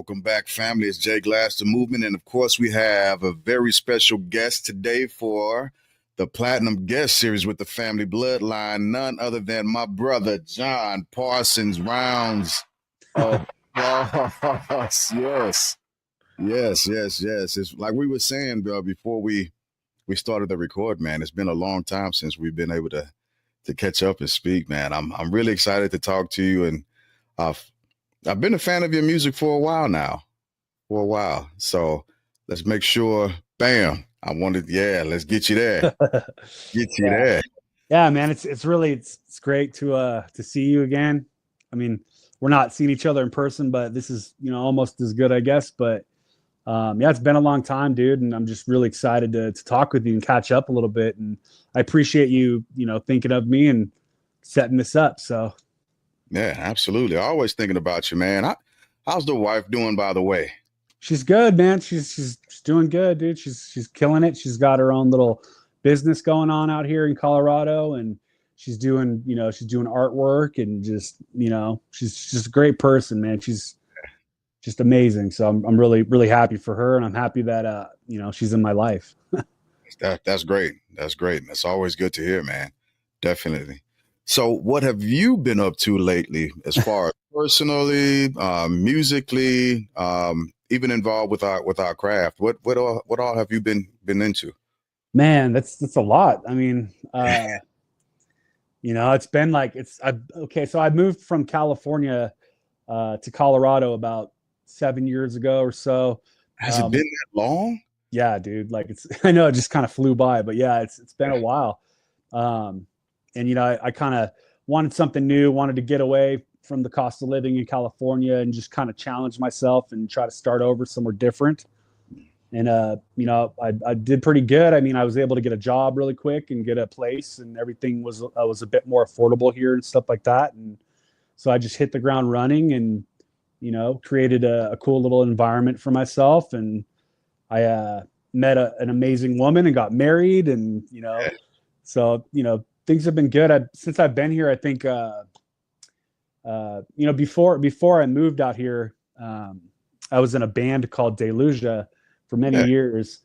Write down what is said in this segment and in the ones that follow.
Welcome back, family. It's Jay Glass, the movement. And of course, we have a very special guest today for the Platinum Guest Series with the family bloodline. None other than my brother, John Parsons. Rounds of applause. Yes. It's like we were saying, bro, before we started the record, man. It's been a long time since we've been able to catch up and speak, man. I'm really excited to talk to you, and I've been a fan of your music for a while now. So let's make sure, bam. Let's get you there. Get you there. Yeah, man. It's great to see you again. I mean, we're not seeing each other in person, but this is, almost as good, I guess. But yeah, it's been a long time, dude. And I'm just really excited to talk with you and catch up a little bit. And I appreciate you, thinking of me and setting this up. So yeah, absolutely. Always thinking about you, man. How's the wife doing, by the way? She's good, man. She's doing good, dude. She's killing it. She's got her own little business going on out here in Colorado, and she's doing artwork and just, she's just a great person, man. She's just amazing. So I'm really, really happy for her, and I'm happy that she's in my life. That's great. That's great. That's always good to hear, man. Definitely. So what have you been up to lately as far as personally, musically, even involved with our craft? What all have you been into? Man, that's a lot. I mean, it's been like so I moved from California to Colorado about 7 years ago or so. Has it been that long? Yeah, dude. Like I know it just kind of flew by, but yeah, it's been a while. And, I kind of wanted something new, wanted to get away from the cost of living in California and just kind of challenge myself and try to start over somewhere different. And, I did pretty good. I mean, I was able to get a job really quick and get a place, and everything was a bit more affordable here and stuff like that. And so I just hit the ground running and, created a cool little environment for myself. And I met an amazing woman and got married. And, so, things have been good. Since I've been here, I think, before I moved out here, I was in a band called Delusia for many years.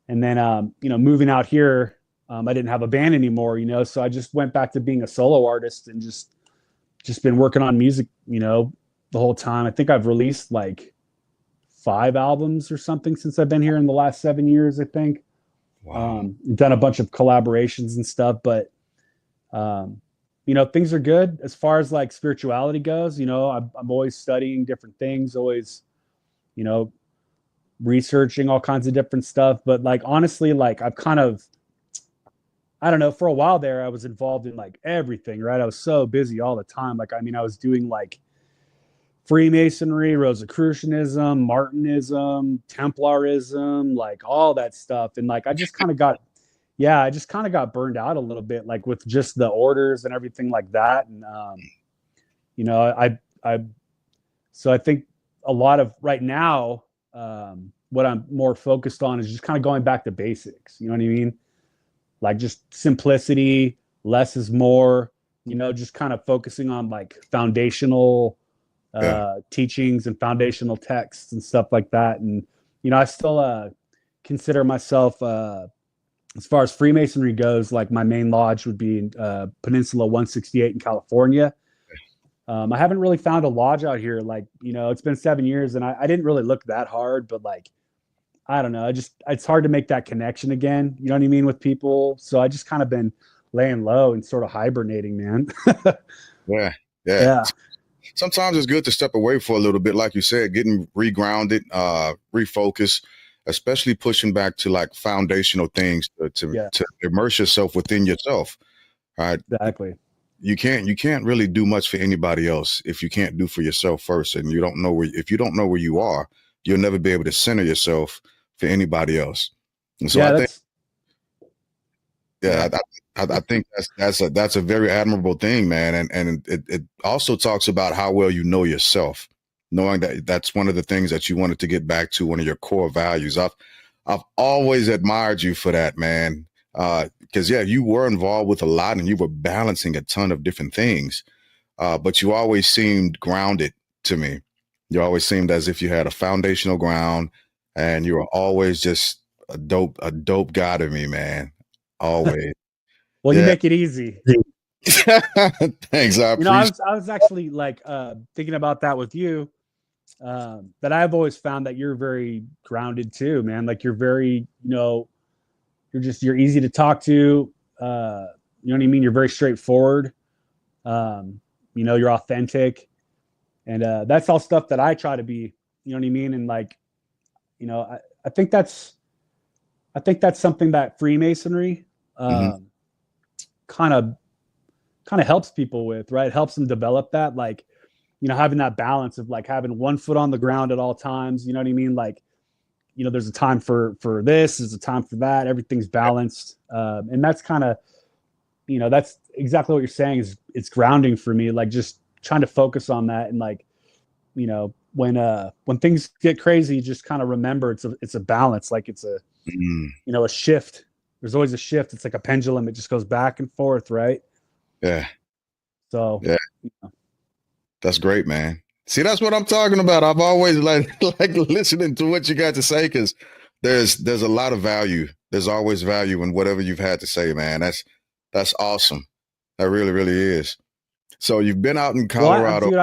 And then, moving out here, I didn't have a band anymore, so I just went back to being a solo artist and just been working on music, the whole time. I think I've released like 5 albums or something since I've been here in the last 7 years, I think. Wow. Done a bunch of collaborations and stuff, but things are good as far as like spirituality goes. I'm always studying different things, always, researching all kinds of different stuff. But like, honestly, like I've kind of, I don't know, for a while there, I was involved in like everything, right? I was so busy all the time. Like, I mean, I was doing like Freemasonry, Rosicrucianism, Martinism, Templarism, like all that stuff. And like, I just kind of got burned out a little bit, like with just the orders and everything like that. And, so I think a lot of right now, what I'm more focused on is just kind of going back to basics. You know what I mean? Like just simplicity, less is more, just kind of focusing on like foundational, teachings and foundational texts and stuff like that. And, I still, consider myself, as far as Freemasonry goes, like my main lodge would be in Peninsula 168 in California. I haven't really found a lodge out here. Like, it's been 7 years and I didn't really look that hard, but like, I don't know. It's hard to make that connection again. You know what I mean? With people. So I just kind of been laying low and sort of hibernating, man. Yeah. Sometimes it's good to step away for a little bit. Like you said, getting regrounded, refocus, especially pushing back to like foundational things to immerse yourself within yourself. Right. Exactly. You can't really do much for anybody else if you can't do for yourself first. And if you don't know where you are, you'll never be able to center yourself for anybody else. And so I think that's a very admirable thing, man. And it also talks about how well you know yourself, knowing that that's one of the things that you wanted to get back to, one of your core values. I've always admired you for that, man. Because you were involved with a lot and you were balancing a ton of different things, but you always seemed grounded to me. You always seemed as if you had a foundational ground, and you were always just a dope guy to me, man. Always. Well, you Yeah. make it easy. Thanks. I You know, I appreciate. was actually like thinking about that with you. That I've always found that you're very grounded too, man. Like you're very, you're easy to talk to. You know what I mean? You're very straightforward. You're authentic, and that's all stuff that I try to be. You know what I mean? And like, I think that's something that Freemasonry Mhm. kind of helps people with, right? It helps them develop that, like, having that balance of like having one foot on the ground at all times. You know what I mean? Like, there's a time for this, there's a time for that. Everything's balanced, and that's kind of, that's exactly what you're saying. Is it's grounding for me, like just trying to focus on that, and like, when things get crazy, just kind of remember it's a balance, like it's a Mm. a shift. There's always a shift. It's like a pendulum. It just goes back and forth, right? Yeah. So, Yeah. That's great, man. See, that's what I'm talking about. I've always like like listening to what you got to say, because there's a lot of value. There's always value in whatever you've had to say, man. That's awesome. That really, really is. So you've been out in Colorado. dude,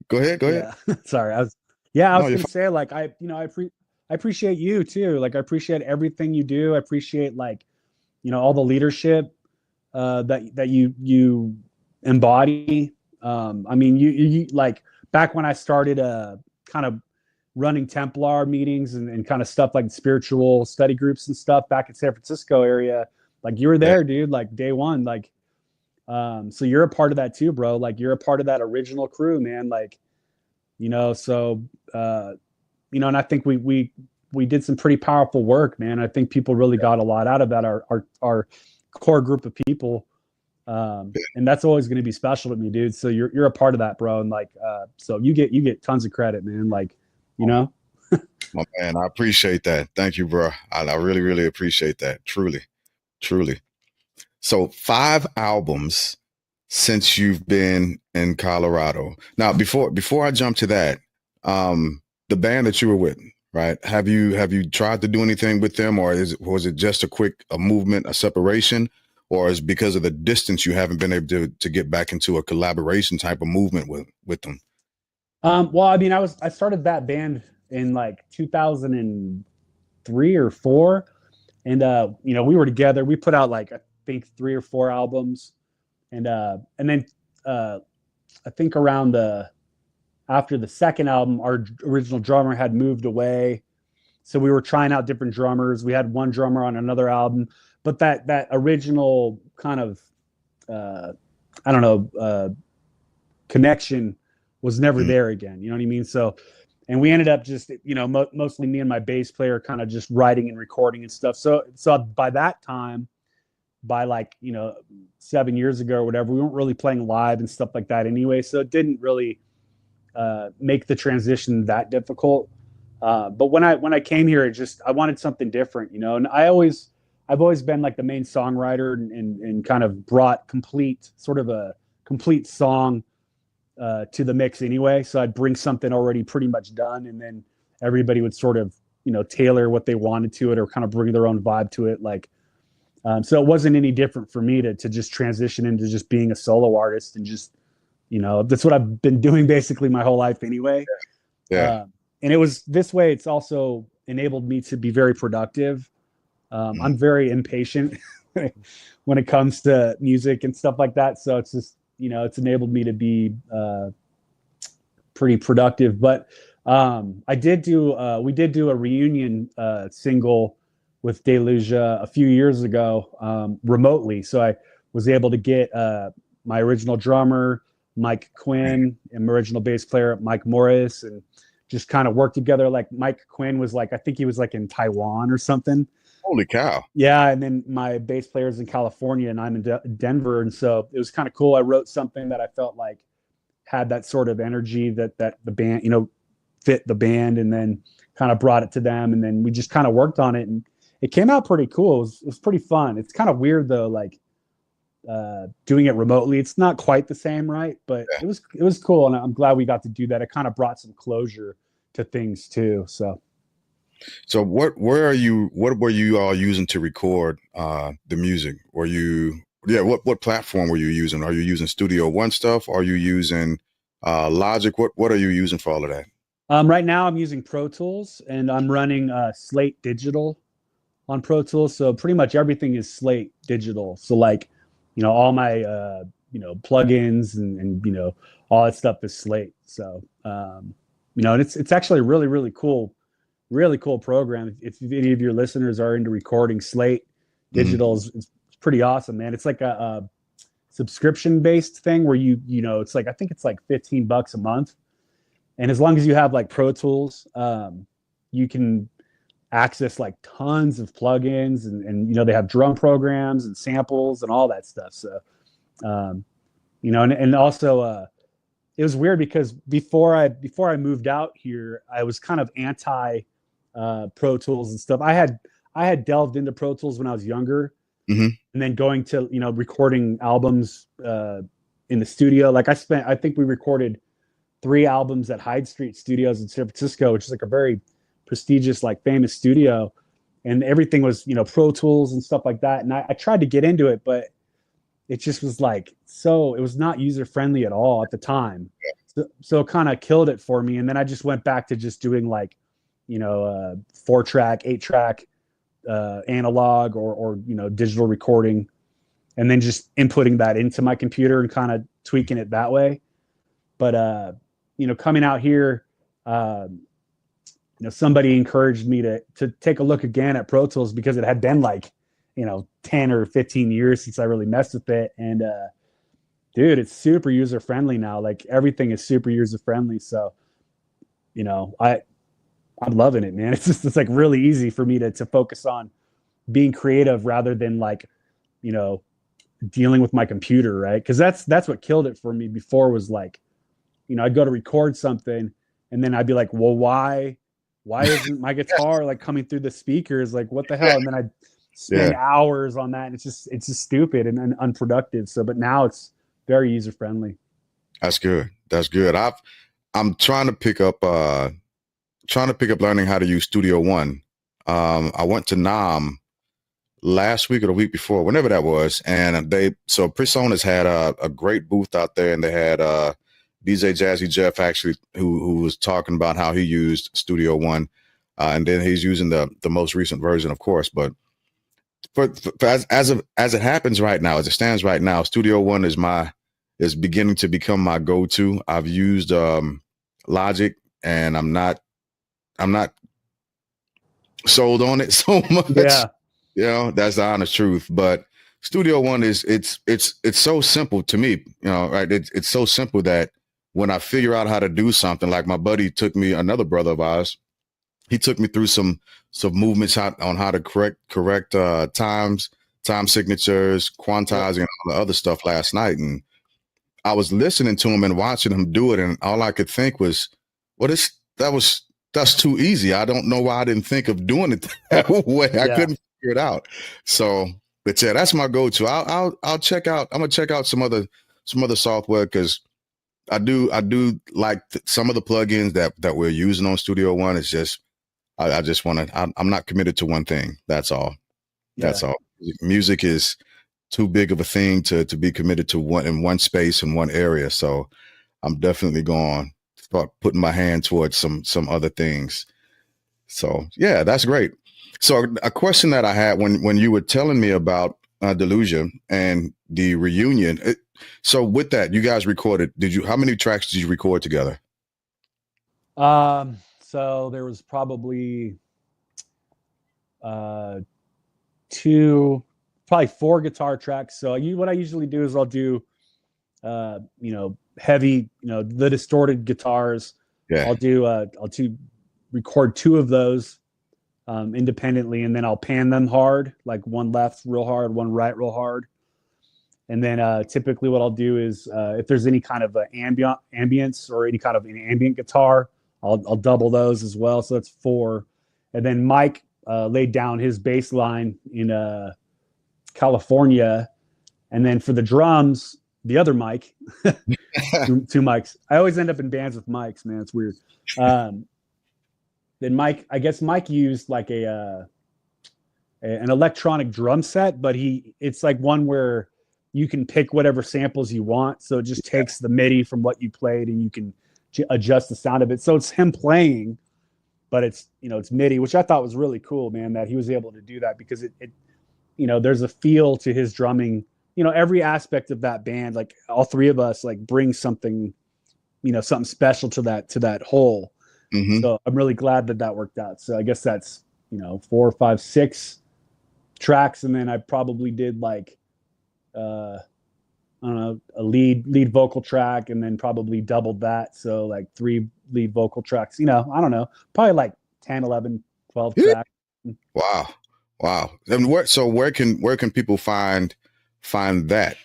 Go ahead. Go ahead. yeah. Sorry, I was No, you're gonna fine. say, like, I appreciate you too. Like, I appreciate everything you do. I appreciate, like, all the leadership that you embody. I mean, you like, back when I started kind of running Templar meetings and kind of stuff like spiritual study groups and stuff back in San Francisco area, like you were Yeah. there, dude, like day one, like, so you're a part of that too, bro. Like you're a part of that original crew, man. Like, so, and I think we did some pretty powerful work, man. I think people really got a lot out of that. Our core group of people. And that's always going to be special to me, dude. So you're a part of that, bro. And like, so you get tons of credit, man. Like, you know, My man, I appreciate that. Thank you, bro. I really, really appreciate that. Truly, truly. So 5 albums since you've been in Colorado. Now, before I jump to that, the band that you were with, right? Have you tried to do anything with them, or was it just a movement, a separation, or is because of the distance you haven't been able to get back into a collaboration type of movement with them? well, I mean, I started that band in like 2003 or four. And, we were together, we put out like, I think 3 or 4 albums. And then, I think around after the second album, our original drummer had moved away. So we were trying out different drummers. We had one drummer on another album, but that original kind of, I don't know, connection was never Mm. there again. You know what I mean? So, and we ended up just, mostly me and my bass player kind of just writing and recording and stuff. So by that time, by like, 7 years ago or whatever, we weren't really playing live and stuff like that anyway. So it didn't really make the transition that difficult. But when I came here, I wanted something different, and I've always been like the main songwriter and kind of brought a complete song to the mix anyway. So I'd bring something already pretty much done, and then everybody would sort of, tailor what they wanted to it or kind of bring their own vibe to it. Like, so it wasn't any different for me to just transition into just being a solo artist and just, that's what I've been doing basically my whole life anyway. Yeah. And it was this way. It's also enabled me to be very productive. I'm very impatient when it comes to music and stuff like that. So it's just, it's enabled me to be pretty productive. But we did do a reunion single with Delusia a few years ago remotely. So I was able to get my original drummer, Mike Quinn, and my original bass player, Mike Morris, and just kind of work together. Like Mike Quinn was like, I think he was like in Taiwan or something. Holy cow. Yeah. And then my bass player is in California and I'm in Denver. And so it was kind of cool. I wrote something that I felt like had that sort of energy that the band, fit the band, and then kind of brought it to them. And then we just kind of worked on it, and it came out pretty cool. It was pretty fun. It's kind of weird though. Like, doing it remotely. It's not quite the same, right? But Yeah. it was cool, and I'm glad we got to do that. It kind of brought some closure to things too. So What were you all using to record the music? What platform were you using? Are you using Studio One stuff? Are you using Logic? What are you using for all of that? right now I'm using Pro Tools, and I'm running Slate Digital on Pro Tools. So pretty much everything is Slate Digital. So like, all my plugins and all that stuff is Slate. So and it's actually a really, really cool program. If any of your listeners are into recording, Slate Mhm. Digital is it's pretty awesome, man. It's like a subscription based thing where it's like, I think it's like $15 a month. And as long as you have like Pro Tools, you can access like tons of plugins and they have drum programs and samples and all that stuff. So, and also, it was weird because before I moved out here, I was kind of anti Pro Tools and stuff. I had delved into Pro Tools when I was younger, Hmm. and then going to recording albums in the studio. Like I think we recorded 3 albums at Hyde Street Studios in San Francisco, which is like a very prestigious, like famous studio, and everything was Pro Tools and stuff like that. And I tried to get into it, but it just was like it was not user friendly at all at the time. So it kind of killed it for me. And then I just went back to just doing like 4-track, 8-track analog or digital recording, and then just inputting that into my computer and kind of tweaking it that way. But coming out here, somebody encouraged me to take a look again at Pro Tools because it had been like 10 or 15 years since I really messed with it. And dude, it's super user friendly now. Like everything is super user friendly. So I'm loving it, man. It's like really easy for me to focus on being creative rather than like dealing with my computer, right? Because that's what killed it for me before. Was like I'd go to record something and then I'd be like, well, why isn't my guitar like coming through the speakers? Like, what the hell? And then I'd spend hours on that. And it's just stupid and unproductive. So, but now it's very user friendly. That's good. That's good. I'm trying to pick up learning how to use Studio One. I went to NAM last week or the week before, whenever that was, and Personas had a great booth out there, and they had DJ Jazzy Jeff actually who was talking about how he used Studio One, and then he's using the most recent version, of course. But for as it happens right now, as it stands right now, Studio One is beginning to become my go-to. I've used Logic, and I'm not sold on it so much. Yeah. That's the honest truth. But Studio One it's so simple to me, right? It's so simple that when I figure out how to do something, like my buddy another brother of ours, he took me through some movements on how to correct time signatures, quantizing, and all the other stuff last night. And I was listening to him and watching him do it, and all I could think was, well, that's too easy. I don't know why I didn't think of doing it that way. I couldn't figure it out. So, but yeah, that's my go-to. I'll check out. I'm gonna check out some other software because I do like some of the plugins that we're using on Studio One. It's just I just want to. I'm not committed to one thing. That's all. That's all. Music is too big of a thing to be committed to one space in one area. So I'm definitely going to start putting my hand towards some other things. So yeah, that's great. So a question that I had when you were telling me about Delusion and the reunion. So with that, you guys recorded. How many tracks did you record together? So there was probably 4 guitar tracks. So what I usually do is I'll do heavy, the distorted guitars. Yeah. I'll record 2 of those independently, and then I'll pan them hard, like one left real hard, one right real hard. And then typically what I'll do is if there's any kind of ambience or any kind of an ambient guitar, I'll double those as well. So that's 4. And then Mike laid down his bass line in California, And then for the drums, the other mic, two mics. I always end up in bands with mics, man. It's weird. Then Mike used like an electronic drum set, but it's like one where you can pick whatever samples you want. So it just takes the MIDI from what you played and you can adjust the sound of it. So it's him playing, but it's MIDI, which I thought was really cool, man, that he was able to do that, because it there's a feel to his drumming. Every aspect of that band, like all three of us, like bring something, something special to that whole. Mm-hmm. So I'm really glad that worked out. So I guess that's, 4, 5, 6 tracks. And then I probably did like, I don't know, a lead vocal track, and then probably doubled that. So like 3 lead vocal tracks, I don't know, probably like 10, 11, 12 tracks. Wow. And where can people find that?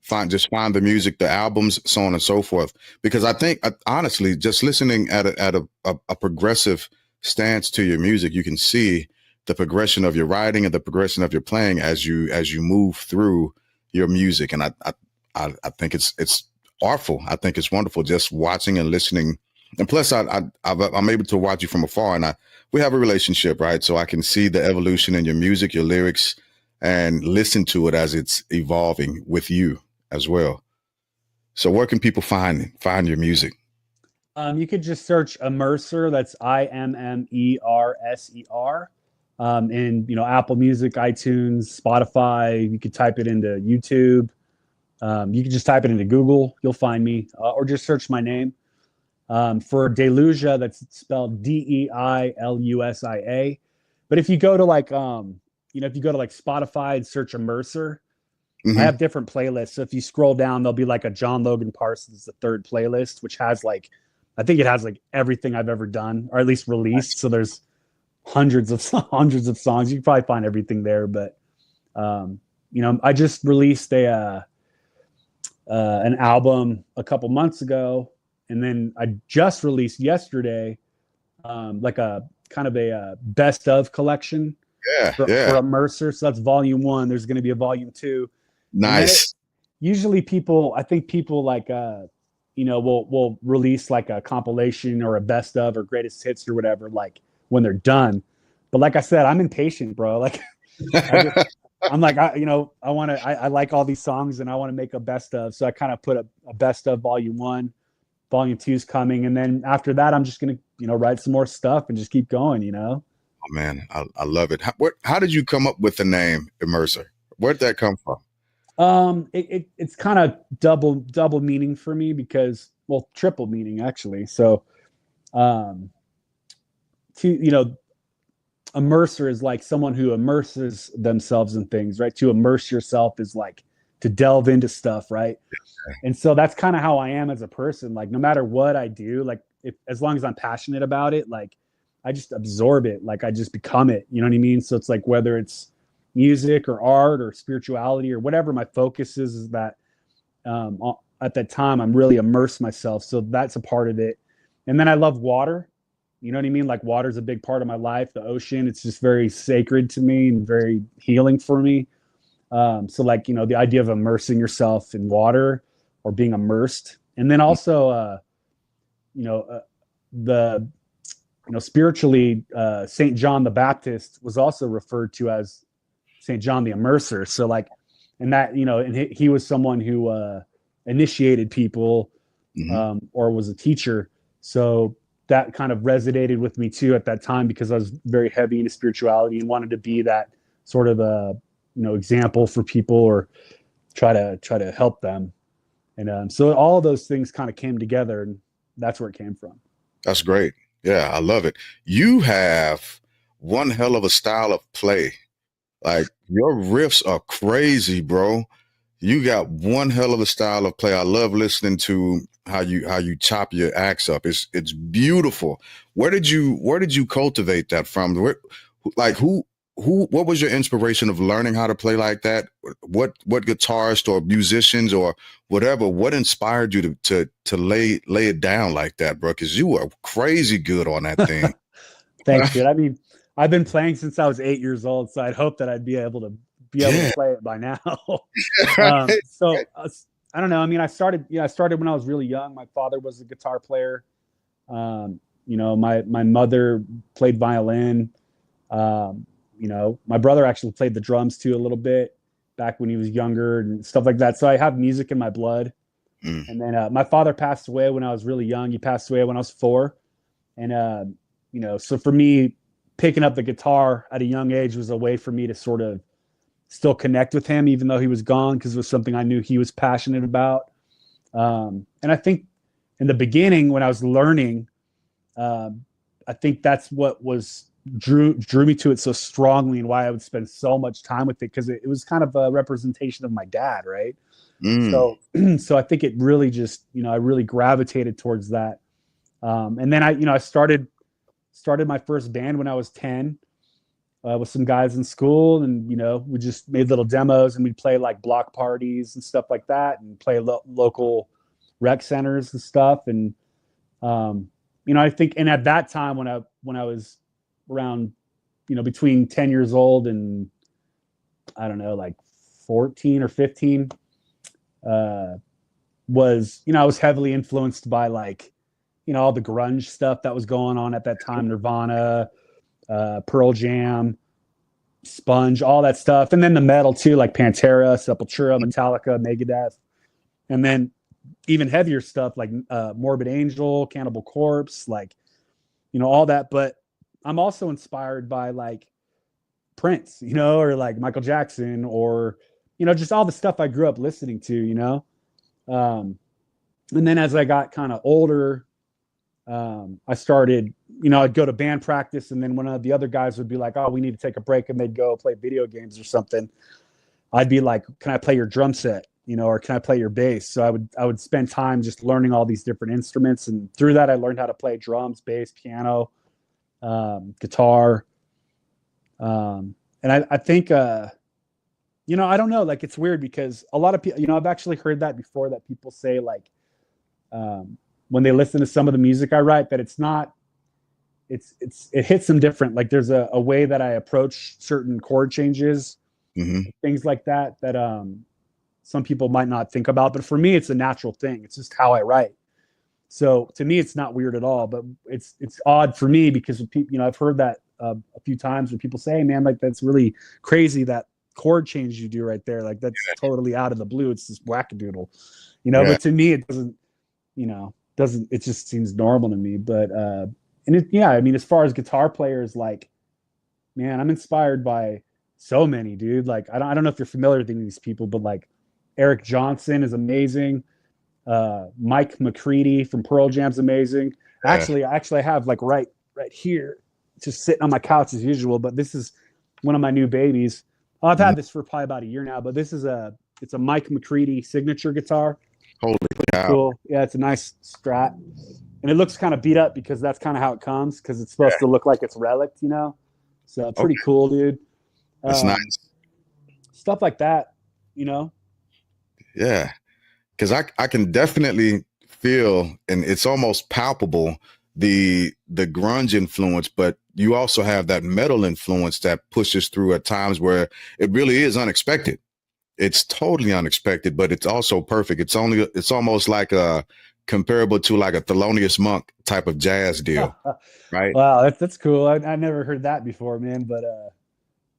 Find the music, the albums, so on and so forth. Because I think, honestly, just listening at a progressive stance to your music, you can see the progression of your writing and the progression of your playing as you move through your music. And I think it's artful. I think it's wonderful just watching and listening. And plus, I'm able to watch you from afar, and we have a relationship, right? So I can see the evolution in your music, your lyrics, and listen to it as it's evolving with you as well. So where can people find your music? You could just search Immerser. That's IMMERSER. In Apple Music, iTunes, Spotify. You could type it into YouTube. You can just type it into Google. You'll find me, or just search my name. For Delusia, that's spelled DEILUSIA. But if you go to like Spotify and search Immerser, mm-hmm. I have different playlists. So if you scroll down, there'll be like a John Logan Parsons, the third playlist, which has I think it has like everything I've ever done, or at least released. So there's hundreds of songs. You can probably find everything there. But I just released an album a couple months ago, and then I just released yesterday like a kind of a best of collection for Immerser. So that's volume 1. There's going to be a volume 2. Nice. Usually I think people like will release like a compilation or a best of or greatest hits or whatever, like when they're done. But like I said, I'm impatient, bro. Like I'm like, I like all these songs and I want to make a best of. So I kind of put a best of volume 1, volume 2 is coming. And then after that, I'm just going to, write some more stuff and just keep going, Oh man, I love it. How did you come up with the name Immerser? Where'd that come from? It's kind of double meaning for me, because, well, triple meaning actually. So, immerser is like someone who immerses themselves in things, right? To immerse yourself is like to delve into stuff, right? And so that's kind of how I am as a person. Like no matter what I do, like as long as I'm passionate about it, like I just absorb it, like I just become it. You know what I mean? So it's like whether it's music or art or spirituality or whatever my focus is that at that time I'm really immerse myself. So that's a part of it. And then I love water. You know what I mean? Like water is a big part of my life. The ocean, it's just very sacred to me and very healing for me. So like, the idea of immersing yourself in water or being immersed. And then also, spiritually, St. John the Baptist was also referred to as St. John the Immerser. So like, and that, and he was someone who initiated people or was a teacher. So that kind of resonated with me too at that time, because I was very heavy into spirituality and wanted to be that sort of a, example for people, or try to help them. And so all of those things kind of came together, and that's where it came from. That's great. Yeah, I love it. You have one hell of a style of play. Like your riffs are crazy, bro. You got one hell of a style of play. I love listening to how you chop your acts up. It's beautiful. Where did you cultivate that from? What was your inspiration of learning how to play like that? What guitarist or musicians or whatever, what inspired you to lay it down like that, bro? Because you are crazy good on that thing. Thanks, dude. I mean, I've been playing since I was 8 years old, so I'd hope that I'd be able to be able to Yeah. play it by now. Right. So I don't know. I mean, I started when I was really young. My father was a guitar player. My mother played violin. My brother actually played the drums too a little bit back when he was younger and stuff like that. So I have music in my blood. Mm. And then my father passed away when I was really young. He passed away when I was 4. And, so for me, picking up the guitar at a young age was a way for me to sort of still connect with him, even though he was gone, because it was something I knew he was passionate about. And I think in the beginning when I was learning, I think that's what drew me to it so strongly, and why I would spend so much time with it, because it was kind of a representation of my dad, right? Mm. So I think it really just, I really gravitated towards that. And then I started my first band when I was 10 with some guys in school, and we just made little demos, and we'd play like block parties and stuff like that, and play local rec centers and stuff. And I think, and at that time when I was around, between 10 years old and I don't know, like 14 or 15, I was heavily influenced by like, all the grunge stuff that was going on at that time, Nirvana, Pearl Jam, Sponge, all that stuff. And then the metal too, like Pantera, Sepultura, Metallica, Megadeth. And then even heavier stuff like Morbid Angel, Cannibal Corpse, like, all that. But I'm also inspired by like Prince, or like Michael Jackson, or, just all the stuff I grew up listening to, and then as I got kind of older, I started, I'd go to band practice, and then one of the other guys would be like, oh, we need to take a break, and they'd go play video games or something. I'd be like, can I play your drum set, or can I play your bass? So I would spend time just learning all these different instruments, and through that I learned how to play drums, bass, piano, guitar. And I think, I don't know, like, it's weird because a lot of people, I've actually heard that before, that people say like, when they listen to some of the music I write, that it hits them different. Like there's a way that I approach certain chord changes, things like that, some people might not think about, but for me, it's a natural thing. It's just how I write. So to me, it's not weird at all, but it's odd for me because people, I've heard that a few times when people say, hey, man, like that's really crazy, that chord change you do right there. Like that's totally out of the blue. It's this wackadoodle, but to me, it doesn't, it just seems normal to me. But, I mean, as far as guitar players, like, man, I'm inspired by so many, dude. Like, I don't know if you're familiar with any of these people, but like Eric Johnson is amazing. Mike McCready from Pearl Jam's amazing. Actually, I have like right here, just sitting on my couch as usual, but this is one of my new babies. I've had this for probably about a year now, but it's a Mike McCready signature guitar. Holy cow. Cool. Yeah, it's a nice Strat. And it looks kind of beat up because that's kind of how it comes, because it's supposed to look like it's relic, So pretty cool, dude. That's nice. Stuff like that, Yeah. Because I can definitely feel, and it's almost palpable, the grunge influence, but you also have that metal influence that pushes through at times where it really is unexpected. It's totally unexpected, but it's also perfect. It's almost like comparable to like a Thelonious Monk type of jazz deal, right? Wow, that's cool. I never heard that before, man. But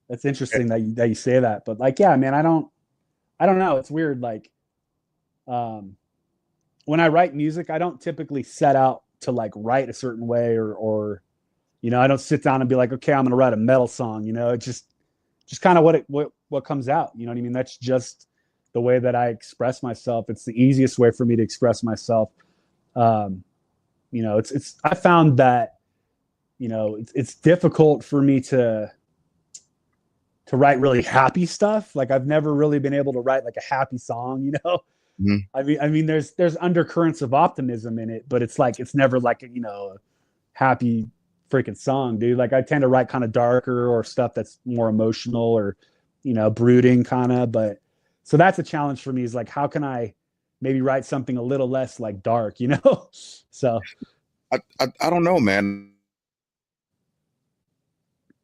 that's interesting that you say that. But like, yeah, man, I don't know. It's weird. Like, when I write music, I don't typically set out to like write a certain way, or I don't sit down and be like, okay, I'm gonna write a metal song. It's just kind of what comes out. You know what I mean? That's just the way that I express myself. It's the easiest way for me to express myself. It's I found that, it's difficult for me to write really happy stuff. Like I've never really been able to write like a happy song, I mean, there's undercurrents of optimism in it, but it's like, it's never like, a happy freaking song, dude. Like I tend to write kind of darker or stuff that's more emotional or, brooding kind of, but so that's a challenge for me, is like, how can I maybe write something a little less like dark, So I don't know, man.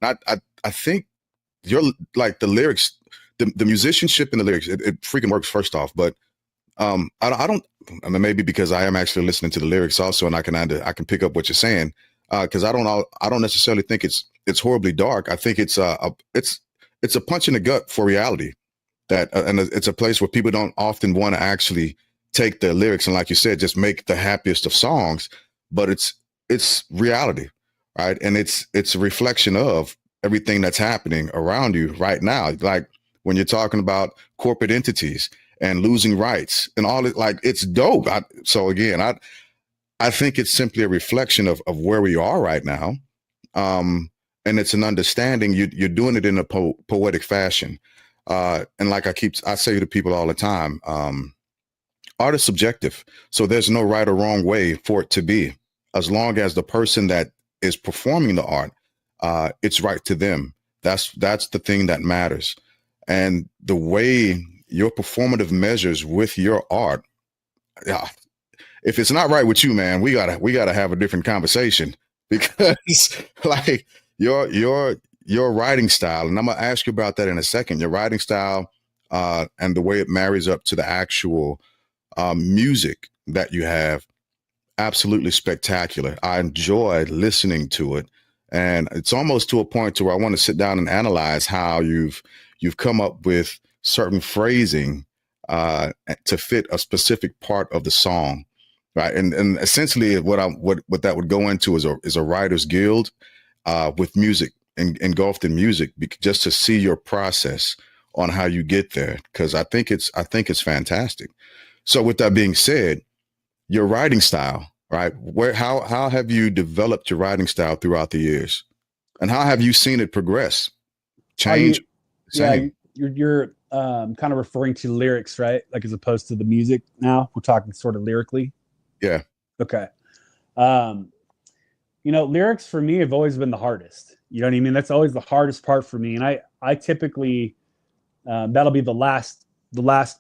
I think you're like the lyrics the musicianship in the lyrics, it freaking works first off. But I don't. I mean, maybe because I am actually listening to the lyrics also, and I can pick up what you're saying. Because I don't necessarily think it's horribly dark. I think it's a punch in the gut for reality. That and it's a place where people don't often want to actually take the lyrics and, like you said, just make the happiest of songs. But it's reality, right? And it's a reflection of everything that's happening around you right now. Like when you're talking about corporate entities and losing rights and all it, like it's dope. So again, I think it's simply a reflection of where we are right now. Um, and it's an understanding you're doing it in a poetic fashion. And like I say to people all the time, art is subjective. So there's no right or wrong way for it to be. As long as the person that is performing the art, it's right to them. That's the thing that matters. And the way your performative measures with your art, yeah, if it's not right with you, man, we gotta have a different conversation because like your writing style, and I'm gonna ask you about that in a second. Your writing style and the way it marries up to the actual music that you have, absolutely spectacular. I enjoy listening to it, and it's almost to a point to where I want to sit down and analyze how you've come up with certain phrasing to fit a specific part of the song, right? And essentially, what that would go into is a writers guild with music engulfed in music, just to see your process on how you get there, because I think it's fantastic. So with that being said, your writing style, right? How have you developed your writing style throughout the years, and how have you seen it progress, change? Same. You're kind of referring to lyrics, right? Like as opposed to the music. Now we're talking sort of lyrically. Yeah. Okay. Lyrics for me have always been the hardest. You know what I mean? That's always the hardest part for me. And I typically, that'll be the last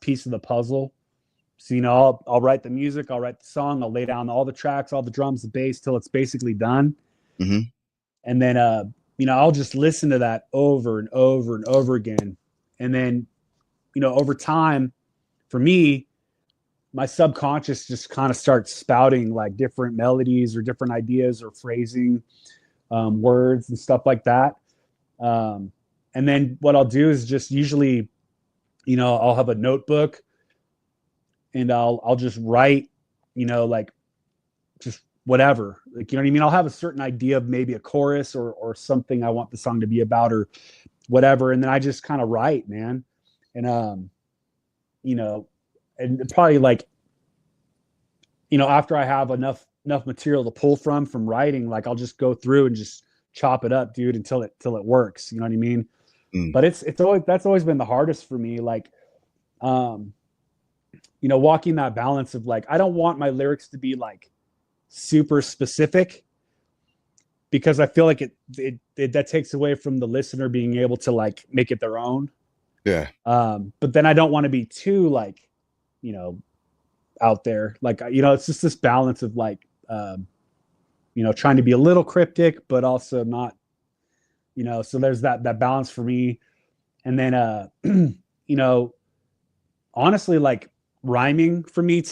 piece of the puzzle. So, I'll write the music, I'll write the song, I'll lay down all the tracks, all the drums, the bass till it's basically done. Mm-hmm. And then, I'll just listen to that over and over and over again. And then, over time, for me, my subconscious just kind of starts spouting like different melodies or different ideas or phrasing, words and stuff like that. And then what I'll do is just usually, I'll have a notebook and I'll just write, like just whatever, like, you know what I mean? I'll have a certain idea of maybe a chorus or something I want the song to be about or whatever. And then I just kind of write, man. And, and probably like, after I have enough material to pull from writing, like I'll just go through and just chop it up, dude, until it works. You know what I mean? Mm. But that's always been the hardest for me. Like, walking that balance of like, I don't want my lyrics to be like super specific because I feel like it that takes away from the listener being able to like make it their own. Yeah. But then I don't want to be too like, out there. Like, it's just this balance of like, trying to be a little cryptic, but also not, so there's that balance for me. And then, honestly, like rhyming for me too.